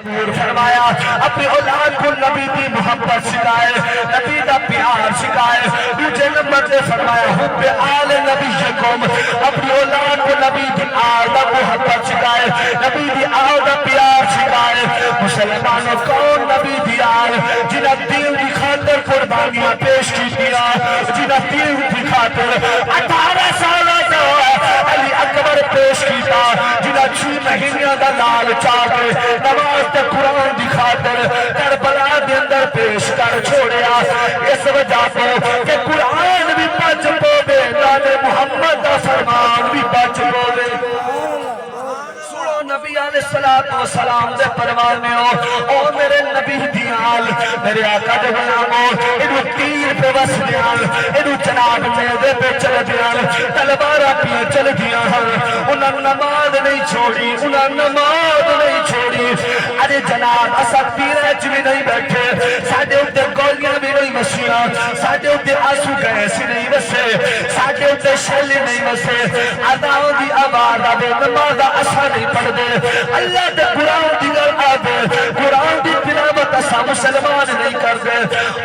دور فرمایا اپنی اولاد کو نبی دی محبت سکھائے نبی دا پیار سکھائے دوسرے نمبر سے فرمایا حب آل نبی یکم اپنی اولاد کو نبی دی آل دا محبت سکھائے نبی دی آل دا پیار سکھائے مسلمانوں کون نبی دی آل جنہ دین دی خاطر قربانیاں پیش کی دیا جنہ دین دی خاطر 18 سالہ علی اکبر پیش کیتا جنہ 6 مہینہ دا لال چاہتے نماز تے قرآن دی خاطر کربلا دے اندر پیش کر چھوڑیا اس وجہ سے کہ قرآن بھی بچ پوے نال محمد دا فرمان بھی بچ پوے سنو نبی علیہ السلام دے پروانے ہو او میرے نبی دیال میرے آقا دے غلاموں انہوں تیر پہ وس دیال انہوں جناب میدے پہ چل دیال تلوارہ پہ چل دیال انہوں نماز نہیں چھوڑی انہوں نماز نہیں چھوڑی ارے جناب اسد پیرج بھی نہیں بیٹھے ساڑھے اتے گولیاں بھی نہیں وسیاں ساڑھے اتے آسو گیس نہیں وسے ساڑھے اتے شل نہیں وسے اداؤں دی آباد آبے نماز اسا نہیں پڑھ دے اللہ دے قرآن دی گر آبے قرآن دی تلاوت اسا مسلمان نہیں کر دے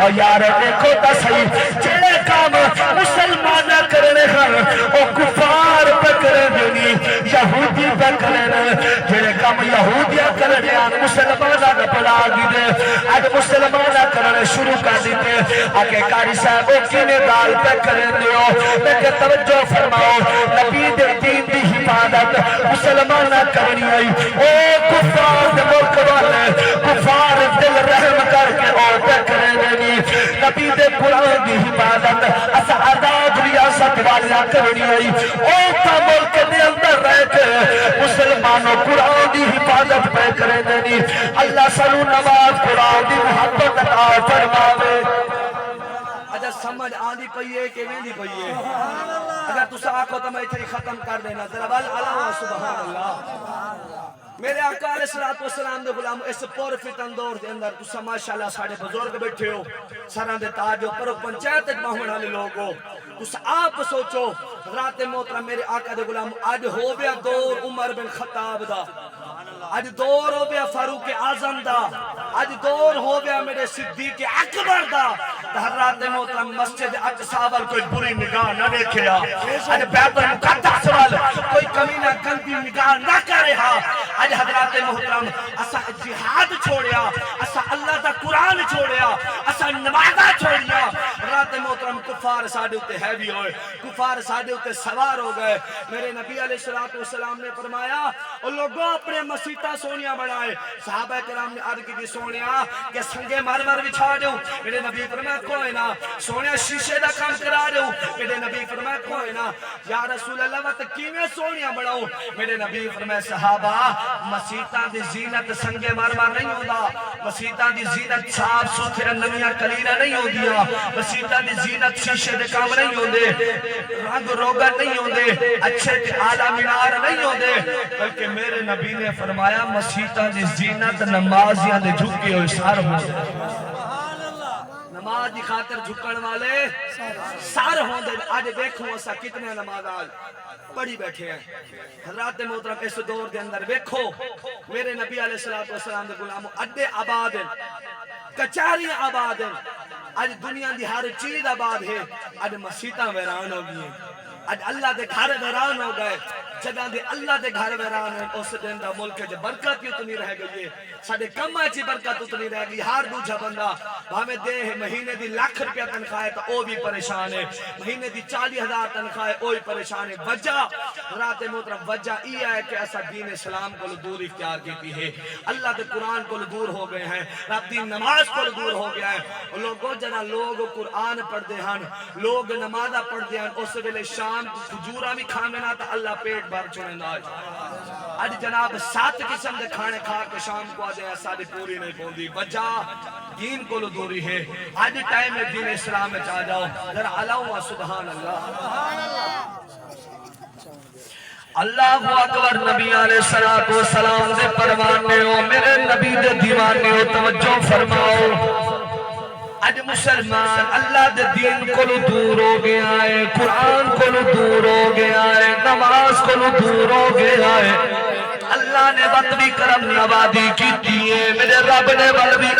اور یار دیکھو تا صحیح جڑے کام مسلمانہ کرنے ہر او کفار پہ کرنے دینی یہودی پہ کرنے جڑے کام یہودیاں کرنے آن مسلمانہ نہ پڑا گی دے آج مسلمانہ کرنے شروع کر دیتے آکے کاری صاحب کینے دال پہ کرنے دیو میں کہ توجہ فرماؤ نبی دے دین دی حفاظت مسلمانہ کرنی آئی او کفار دے ملک والے کفار دل رحم کر کے اور پہ کرنے دینی نبی دے قرآن دی حفاظت اسا آزاد ریاست والیاں کرنی آئی او تا ملک دے اندر رہ کے مسلمانوں قرآن دی حفاظت پہ کرنے دینی اللہ سلو نواز قرآن دی محبت عطا فرماوے اجا سمجھ آندھی پئیے کہ ویندی پئیے اگر تسا آکھو تو میں اتھے ختم کر دینا ذرا بل علاوہ سبحان اللہ میرے آقا علیہ السلام دے غلام اس پور فتن دور دے اندر تسا ماشاءاللہ ساڑھے بزرگ بیٹھے ہو سران دے تاج ہو پرو پنچایت ماہون والے لوگ ہو تسا آپ سوچو رات محترم میرے آقا دے غلام آج ہو گیا دور عمر بن خطاب دا آج دور ہو گیا فاروق اعظم دا آج دور ہو گیا میرے صدیق اکبر دا حضرات محترم مسجد اقصی وال کوئی بری نگاہ نہ دیکھے آج بیت المقدس وال کوئی کمینہ گندی نگاہ نہ کرے آج حضرات محترم اسا جہاد چھوڑیا اسا اللہ دا قرآن چھوڑیا اسا نمازہ چھوڑیا حضرات محترم کفار ساڑھے ہوتے ہیوی ہوئے کفار ساڑھے ہوتے سوار ہو گئے میرے نبی علیہ السلام نے فرمایا اور لوگوں اپنے مسیطہ سونیاں بڑھائے صحابہ کرام نے عرض کی سونیاں کہ سنگے مر بچھا دوں میرے نبی فرمایا کوئی نہ سونیاں شیشے دا کام کرا دوں میرے نبی فرمایا کوئی نہ یا رسول اللہ وقت کیویں سونیاں بڑھاؤں میرے نبی فرمایا صحابہ مسیطہ دی زینت سنگے مر نہیں ہوتا مسیطہ دی زینت صاف ستھرا نمیاں کلیلہ نہیں ہو دیا مسیطہ دی زینت شیشے دے کام نہیں ہوندے رنگ روگن نہیں ہوندے اچھے تے آلہ منار نہیں ہوندے بلکہ میرے نبی نے فرمایا مسیطہ دی زینت نمازیاں دے جھکے ہوئے سار ہوندے نماز دی خاطر جھکن والے سار ہوندے آج دیکھوں اسا کتنے نماز آج پڑھی بیٹھے ہیں حضرات محترم اس دور دے اندر دیکھو میرے نبی علیہ السلام دے غلاموں اڈے آباد ہیں کچہریاں آباد ہیں آج دنیا دی ہر چیز آباد ہے آج مسیطہ ویران ہو گئی ہیں آج اللہ دے گھر ویران ہو گئے جگہ دے اللہ دے گھر ویران ہیں اس دن دا ملک جے برکت اتنی رہ گئی ہے ساڑھے کمہ چی برکت اتنی رہ گئی ہر دوجہ بندہ ہمیں دے ہے مہینے دی لاکھ روپیہ تنخواہ تو او بھی پریشان ہے مہینے دی 40,000 تنخواہ ہے او بھی پریشان ہے وجہ رات محترم وجہ یہ ہے کہ ایسا دین اسلام کو دور اختیار کی ہے اللہ دے قرآن کو دور ہو گئے ہیں رب دین نماز کو دور ہو گیا ہے لوگوں جنا لوگ قرآن پڑھ دے ہن لوگ نمازہ پڑھ دے ہن اس ویلے شام کھجورا بھی کھانے نہ تا اللہ پیٹ بھر چھوڑے نہ آج جناب 7 قسم دے کھانے کھا کے شام کو آجے ایسا دی پوری نہیں پوندی وجہ دین کو دوری ہے آج ٹائم میں دین اسلام میں چاہ جاؤ ذرا علاوہ سبحان اللہ اللہ اکبر نبی علیہ السلام دے پروانے ہو میرے نبی دے دیوانے ہو توجہ فرماؤ آج مسلمان اللہ دے دین کو دور ہو گیا ہے قرآن کو دور ہو گیا ہے نماز کو دور ہو گیا ہے اللہ نے وقت بھی کرم نوازی کی میرے رب نے ول بھی